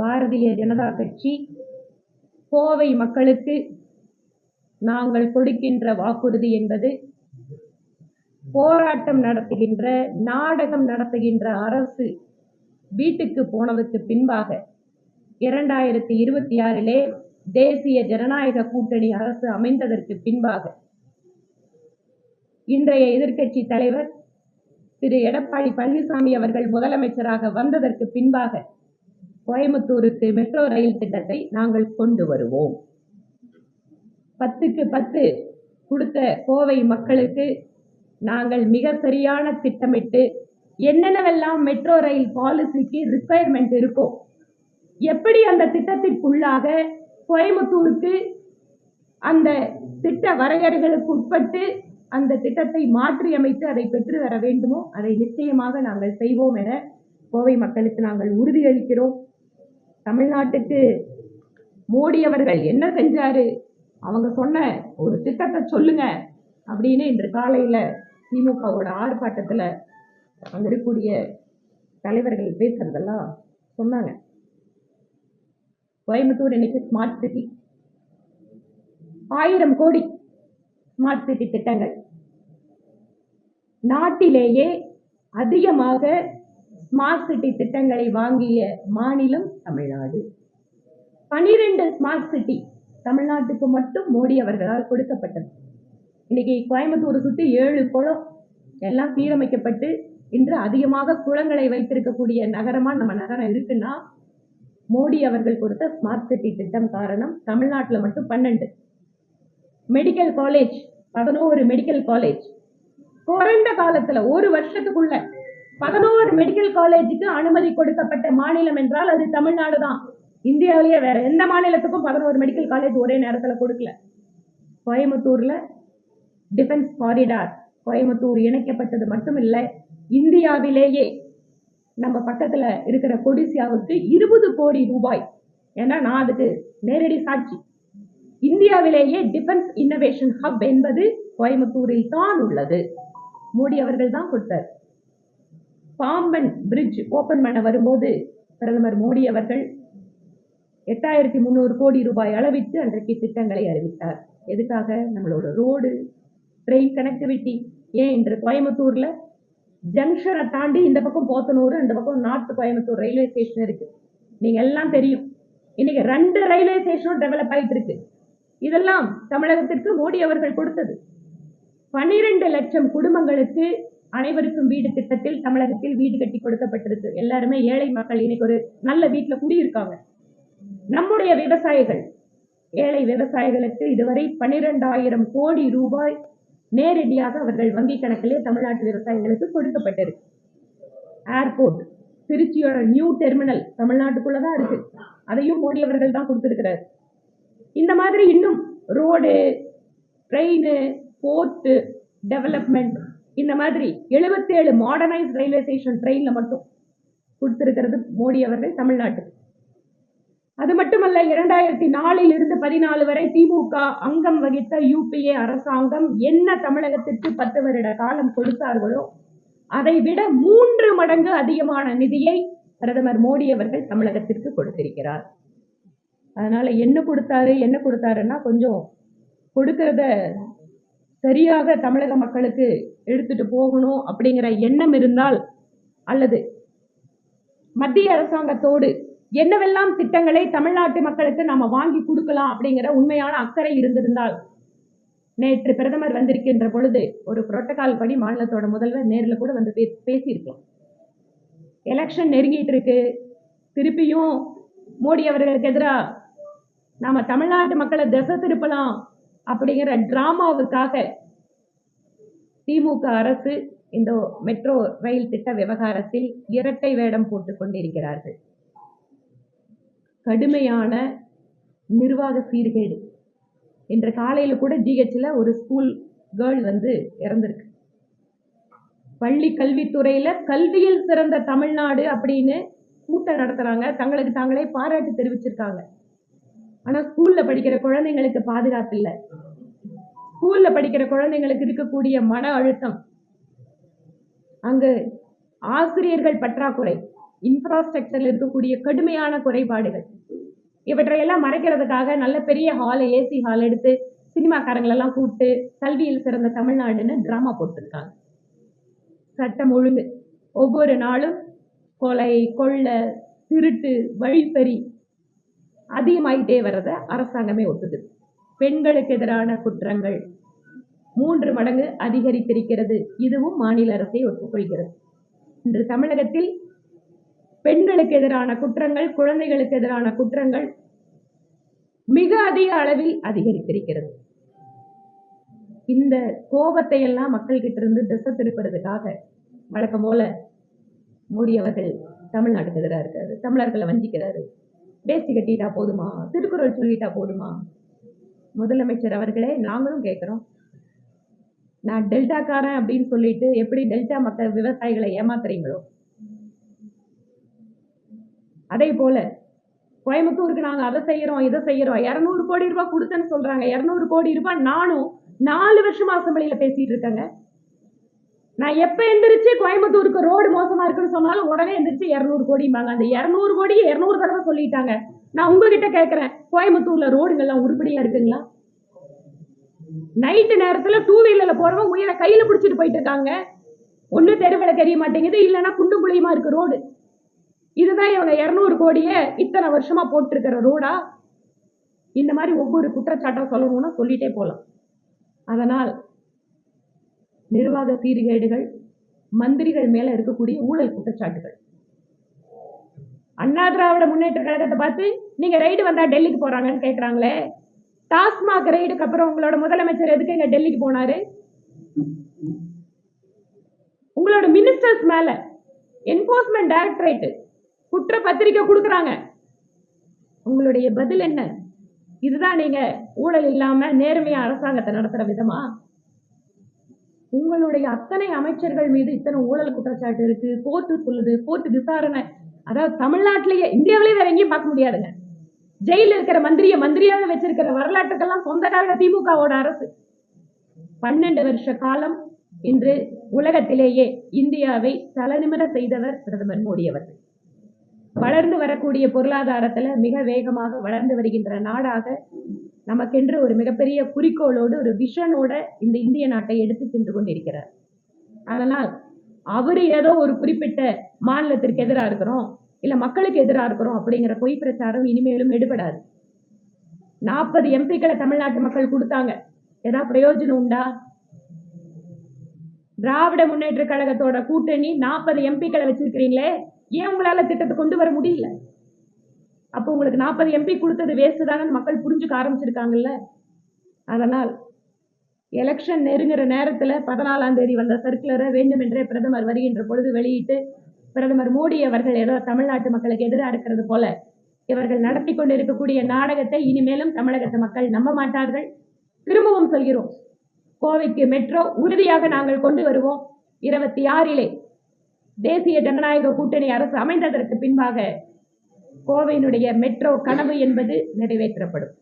பாரதிய ஜனதா கட்சி கோவை மக்களுக்கு நாங்கள் கொடுக்கின்ற வாக்குறுதி என்பது போராட்டம் நடத்துகின்ற, நாடகம் நடத்துகின்ற அரசு வீட்டுக்கு போனதுக்கு பின்பாக 2026 தேசிய ஜனநாயக கூட்டணி அரசு அமைந்ததற்கு பின்பாக இன்றைய எதிர்க்கட்சி தலைவர் திரு எடப்பாடி பழனிசாமி அவர்கள் முதலமைச்சராக வந்ததற்கு பின்பாக கோயம்புத்தூருக்கு மெட்ரோ ரயில் திட்டத்தை நாங்கள் கொண்டு வருவோம். 10க்கு 10 கொடுத்த கோவை மக்களுக்கு நாங்கள் மிக சரியான திட்டமிட்டு என்னென்னவெல்லாம் மெட்ரோ ரயில் பாலிசிக்கு ரிக்குவயர்மெண்ட் இருக்கோ, எப்படி அந்த திட்டத்திற்குள்ளாக கோயம்புத்தூருக்கு அந்த திட்ட வரையறைகளுக்கு உட்பட்டு அந்த திட்டத்தை மாற்றி அமைத்து அதை பெற்று வர வேண்டுமோ அதை நிச்சயமாக நாங்கள் செய்வோம் என கோவை மக்களுக்கு நாங்கள் உறுதியளிக்கிறோம். தமிழ்நாட்டுக்கு மோடி அவர்கள் என்ன செஞ்சாரு, அவங்க சொன்ன ஒரு திட்டத்தை சொல்லுங்க அப்படின்னு இன்று காலையில திமுகவோட ஆர்ப்பாட்டத்துல அங்க இருக்கக்கூடிய தலைவர்கள் பேசுறதெல்லாம் சொன்னாங்க. கோயம்புத்தூர் இன்னைக்கு ஸ்மார்ட் சிட்டி, 1000 கோடி ஸ்மார்ட் சிட்டி திட்டங்கள். நாட்டிலேயே அதிகமாக ஸ்மார்ட் சிட்டி திட்டங்களை வாங்கிய மாநிலம் தமிழ்நாடு. 12 ஸ்மார்ட் சிட்டி தமிழ்நாட்டுக்கு மட்டும் மோடி அவர்களால் கொடுக்கப்பட்டது. இன்னைக்கு கோயம்புத்தூர் சுற்றி 7 குளம் எல்லாம் சீரமைக்கப்பட்டு இன்று அதிகமாக குளங்களை வைத்திருக்கக்கூடிய நகரமா நம்ம நகரம் இருக்குன்னா மோடி அவர்கள் கொடுத்த ஸ்மார்ட் சிட்டி திட்டம் காரணம். தமிழ்நாட்டில் மட்டும் 12 மெடிக்கல் காலேஜ், 11 மெடிக்கல் காலேஜ் குறைந்த காலத்துல ஒரு வருஷத்துக்குள்ள 11 மெடிக்கல் காலேஜுக்கு அனுமதி கொடுக்கப்பட்ட மாநிலம் என்றால் அது தமிழ்நாடு தான். இந்தியாவிலேயே வேற எந்த மாநிலத்துக்கும் 11 மெடிக்கல் காலேஜ் ஒரே நேரத்துல கொடுக்கல. கோயம்புத்தூர்ல டிஃபென்ஸ் காரிடார் கோயம்புத்தூர் இணைக்கப்பட்டது மட்டும் இல்லை, இந்தியாவிலேயே நம்ம பக்கத்துல இருக்கிற கொடிசியாவுக்கு 20 கோடி ரூபாய், ஏன்னா நான் அதுக்கு நேரடி சாட்சி. இந்தியாவிலேயே டிஃபென்ஸ் இன்னோவேஷன் ஹப் என்பது கோயம்புத்தூரில் தான் உள்ளது. மோடி அவர்கள் தான் கொடுத்தார். பாம்பன் பிரிட்ஜ் ஓபன் பண்ண வரும்போது பிரதமர் மோடி அவர்கள் 8300 கோடி ரூபாய் அளவிற்கு அன்றைக்கு திட்டங்களை அறிவித்தார். எதுக்காக? நம்மளோட ரோடு, ட்ரெயின் கனெக்டிவிட்டி. ஏன் இன்று கோயம்புத்தூர்ல ஜங்ஷனை தாண்டி இந்த பக்கம் போத்தனூர், இந்த பக்கம் நார்த் கோயம்புத்தூர் ரயில்வே ஸ்டேஷன் இருக்கு. நீங்க எல்லாம் தெரியும். இன்னைக்கு 2 ரயில்வே ஸ்டேஷனும் டெவலப் ஆயிட்டு இருக்கு. இதெல்லாம் தமிழகத்திற்கு மோடி அவர்கள் கொடுத்தது. 12 லட்சம் குடும்பங்களுக்கு அனைவருக்கும் வீடு திட்டத்தில் தமிழகத்தில் வீடு கட்டி கொடுக்கப்பட்டிருக்கு. எல்லாருமே ஏழை மக்கள் இன்னைக்கு ஒரு நல்ல வீட்டுல குடியிருக்காங்க. நம்முடைய விவசாயிகள், ஏழை விவசாயிகளுக்கு இதுவரை 12,000 கோடி ரூபாய் நேரடியாக அவர்கள் வங்கி கணக்கிலே தமிழ்நாட்டு விவசாயிகளுக்கு கொடுக்கப்பட்டிருக்கு. ஏர்போர்ட், திருச்சியோட நியூ டெர்மினல் தமிழ்நாட்டுக்குள்ளதான் இருக்கு. அதையும் மோடி அவர்கள் தான் கொடுத்திருக்கிறார். இந்த மாதிரி இன்னும் ரோடு, ட்ரெயின், போர்ட் டெவலப்மெண்ட், இந்த மாதிரி 77 மாடர்னைஸ் ரயில்வே ஸ்டேஷன் ட்ரெயின்ல மட்டும் கொடுத்திருக்கிறது மோடி அவர்கள் தமிழ்நாட்டுக்கு. அது மட்டுமல்ல, 2004 இருந்து 14 வரை திமுக அங்கம் வகித்த யூபிஏ அரசாங்கம் என்ன தமிழகத்திற்கு 10 வருட காலம் கொடுத்தார்களோ அதை விட 3 மடங்கு அதிகமான நிதியை பிரதமர் மோடி அவர்கள் தமிழகத்திற்கு கொடுத்திருக்கிறார். அதனால என்ன கொடுத்தாருன்னா கொஞ்சம் கொடுக்கறத சரியாக தமிழக மக்களுக்கு எடுத்துட்டு போகணும் அப்படிங்கிற எண்ணம் இருந்தால், அல்லது மத்திய அரசாங்கத்தோடு என்னவெல்லாம் திட்டங்களை தமிழ்நாட்டு மக்களுக்கு நாம வாங்கி கொடுக்கலாம் அப்படிங்கிற உண்மையான அக்கறை இருந்திருந்தால், நேற்று பிரதமர் வந்திருக்கின்ற பொழுது ஒரு புரோட்டோகால் படி மாநிலத்தோட முதல்வர் நேரில் கூட வந்து பேசியிருக்கலாம். எலெக்ஷன் நெருங்கிட்டு இருக்கு, திருப்பியும் மோடி அவர்களுக்கு எதிராக நாம தமிழ்நாட்டு மக்களை திசை திருப்பலாம் அப்படிங்கிற டிராமாவுக்காக திமுக அரசு இந்த மெட்ரோ ரயில் திட்ட விவகாரத்தில் இரட்டை வேடம் போட்டுக் கொண்டிருக்கிறார்கள். கடுமையான நிர்வாக சீர்கேடு. இன்று காலையில கூட ஜிஹெச்ல ஒரு ஸ்கூல் கேர்ள் வந்து இறந்திருக்கு. பள்ளி கல்வித்துறையில கல்வியில் சிறந்த தமிழ்நாடு அப்படின்னு கூட்டம் நடத்துறாங்க, தங்களுக்கு தாங்களே பாராட்டு தெரிவிச்சிருக்காங்க. ஆனா ஸ்கூல்ல படிக்கிற குழந்தைங்களுக்கு பாதுகாப்பு இல்லை. ஸ்கூல்ல படிக்கிற குழந்தைங்களுக்கு இருக்கக்கூடிய மன அழுத்தம், அங்கு ஆசிரியர்கள் பற்றாக்குறை, இன்ஃப்ராஸ்ட்ரக்சர்ல இருக்கக்கூடிய கடுமையான குறைபாடுகள், இவற்றையெல்லாம் மறைக்கிறதுக்காக நல்ல பெரிய ஹால், ஏசி ஹால் எடுத்து சினிமாக்காரங்களெல்லாம் கூப்பிட்டு கல்வியில் சிறந்த தமிழ்நாடுன்னு டிராமா போட்டிருக்காங்க. சட்டம் ஒழுங்கு ஒவ்வொரு நாளும் கொலை, கொள்ளை, திருட்டு, வழிப்பறி அதிகமாயிட்டே வர்றத அரசாங்கமே ஒத்துக்குது. பெண்களுக்கு எதிரான குற்றங்கள் 3 மடங்கு அதிகரித்திருக்கிறது. இதுவும் மாநில அரசை ஒப்புக்கொள்கிறது. இன்று தமிழகத்தில் பெண்களுக்கு எதிரான குற்றங்கள், குழந்தைகளுக்கு எதிரான குற்றங்கள் மிக அதிக அளவில் அதிகரித்திருக்கிறது. இந்த கோபத்தை எல்லாம் மக்கள் கிட்ட இருந்து திசை திருப்புறதுக்காக வழக்கம் போல மோடி அவர்கள் தமிழ்நாட்டுக்கு எதிராக இருக்காரு, தமிழர்களை வஞ்சிக்கிறாரு. வேஷ்டி கட்டிட்டா போதுமா, திருக்குறள் சொல்லிட்டா போதுமா? முதலமைச்சர் அவர்களே, நாங்களும் கேட்கிறோம், நான் டெல்டாக்காரன் அப்படின்னு சொல்லிட்டு எப்படி டெல்டா மக்கள் விவசாயிகளை ஏமாத்துறீங்களோ அதே போல கோயம்புத்தூருக்கு நாங்க அதை செய்யறோம் இதை செய்யறோம், 200 கோடி ரூபாய் கொடுத்தேன்னு சொல்றாங்க. 200 கோடி ரூபாய் நானும் 4 வருஷமா அசம்பிளியில பேசிட்டு இருக்கேங்க. நான் எப்ப எந்திரிச்சு கோயம்புத்தூருக்கு ரோடு மோசமா இருக்குன்னு சொன்னாலும் உடனே எந்திரிச்சு 200 கோடிம்பாங்க. அந்த 200 கோடியை 200 தடவை சொல்லிட்டாங்க. நான் உங்ககிட்ட கேட்கிறேன், கோயம்புத்தூர்ல ரோடுங்கள்லாம் உருப்படியா இருக்குங்களா? நைட்டு நேரத்துல 2 வீலர்ல போறவங்க உயிரை கையில பிடிச்சிட்டு போயிட்டு இருக்காங்க. ஒண்ணு தெருவில் தெரிய மாட்டேங்குது, இல்லைன்னா குண்டும் குழியுமா இருக்கு ரோடு. இதுதான் இவங்க 200 கோடியை இத்தனை வருஷமா போட்டு இருக்கிற ரோடா? இந்த மாதிரி ஒவ்வொரு குற்றச்சாட்டம் சொல்லணும்னா சொல்லிட்டே போலாம். அதனால் நிர்வாக சீர்கேடுகள், மந்திரிகள் மேல இருக்கக்கூடிய ஊழல் குற்றச்சாட்டுகள், அண்ணா திராவிட முன்னேற்ற கழகத்தை பார்த்து நீங்க ரைடு வந்தா டெல்லிக்கு போறாங்கன்னு கேட்கறாங்களே. டாஸ்மாக் ரைடுக்கு அப்புறம் உங்களோட முதலமைச்சர் எதுக்கு இங்க டெல்லிக்கு போனாரு? உங்களோட மினிஸ்டர்ஸ் மேல என்போர்ஸ்மெண்ட் டைரக்டரேட் குற்ற பத்திரிக்கை கொடுக்கறாங்க. உங்களுடைய பதில் என்ன? இதுதான் நீங்க ஊழல் இல்லாம நேர்மையா அரசாங்கத்தை நடத்துற விதமா? உங்களுடைய அத்தனை அமைச்சர்கள் மீது இத்தனை ஊழல் குற்றச்சாட்டு இருக்கு. கோர்ட்டு சொல்லுது, கோர்ட்டு விசாரணை. அதாவது தமிழ்நாட்டிலேயே, இந்தியாவிலேயே வேற எங்கேயும் பார்க்க முடியாதுங்க. ஜெயில இருக்கிற மந்திரியாக வச்சிருக்கிற வரலாற்றுக்கெல்லாம் சொந்தக்காரங்க திமுகவோட அரசு. 12 வருஷ காலம் இன்று உலகத்திலேயே இந்தியாவை தலைநிமிர செய்தவர் பிரதமர் மோடி அவர்கள். வளர்ந்து வரக்கூடிய பொருளாதாரத்துல மிக வேகமாக வளர்ந்து வருகின்ற நாடாக நமக்கென்று ஒரு மிகப்பெரிய குறிக்கோளோடு, ஒரு விஷனோட இந்த இந்திய நாட்டை எடுத்து சென்று கொண்டிருக்கிறார். அதனால் அவரு ஏதோ ஒரு குறிப்பிட்ட மாநிலத்திற்கு எதிராக இருக்கிறோம், இல்ல மக்களுக்கு எதிராக இருக்கிறோம் அப்படிங்கிற பொய் பிரச்சாரம் இனிமேலும் எடுபடாது. 40 எம்பிக்களை தமிழ்நாட்டு மக்கள் கொடுத்தாங்க. ஏதாவது பிரயோஜனம் உண்டா? திராவிட முன்னேற்ற கழகத்தோட கூட்டணி 40 எம்பிக்களை வச்சிருக்கிறீங்களே, ஏன் உங்களால திட்டத்தை கொண்டு வர முடியல? அப்போ உங்களுக்கு 40 எம்பி கொடுத்தது வேஸ்ட் தானே மக்கள் புரிஞ்சுக்க ஆரம்பிச்சிருக்காங்கல்ல. அதனால் எலெக்ஷன் நெருங்குற நேரத்துல 14ஆம் தேதி வந்த சர்க்குலரை வேண்டுமென்றே பிரதமர் வருகின்ற பொழுது வெளியிட்டு, பிரதமர் மோடி அவர்கள் ஏதோ தமிழ்நாட்டு மக்களுக்கு எதிராக இருக்கிறது போல இவர்கள் நடத்தி கொண்டு இருக்கக்கூடிய நாடகத்தை இனிமேலும் தமிழகத்து மக்கள் நம்ப மாட்டார்கள். திரும்பவும் சொல்கிறோம், கோவைக்கு மெட்ரோ உறுதியாக நாங்கள் கொண்டு வருவோம். 26 தேசிய ஜனநாயக கூட்டணி அரசு அமைந்ததற்கு பின்பாக கோவையினுடைய மெட்ரோ கனவு என்பது நிறைவேற்றப்படும்.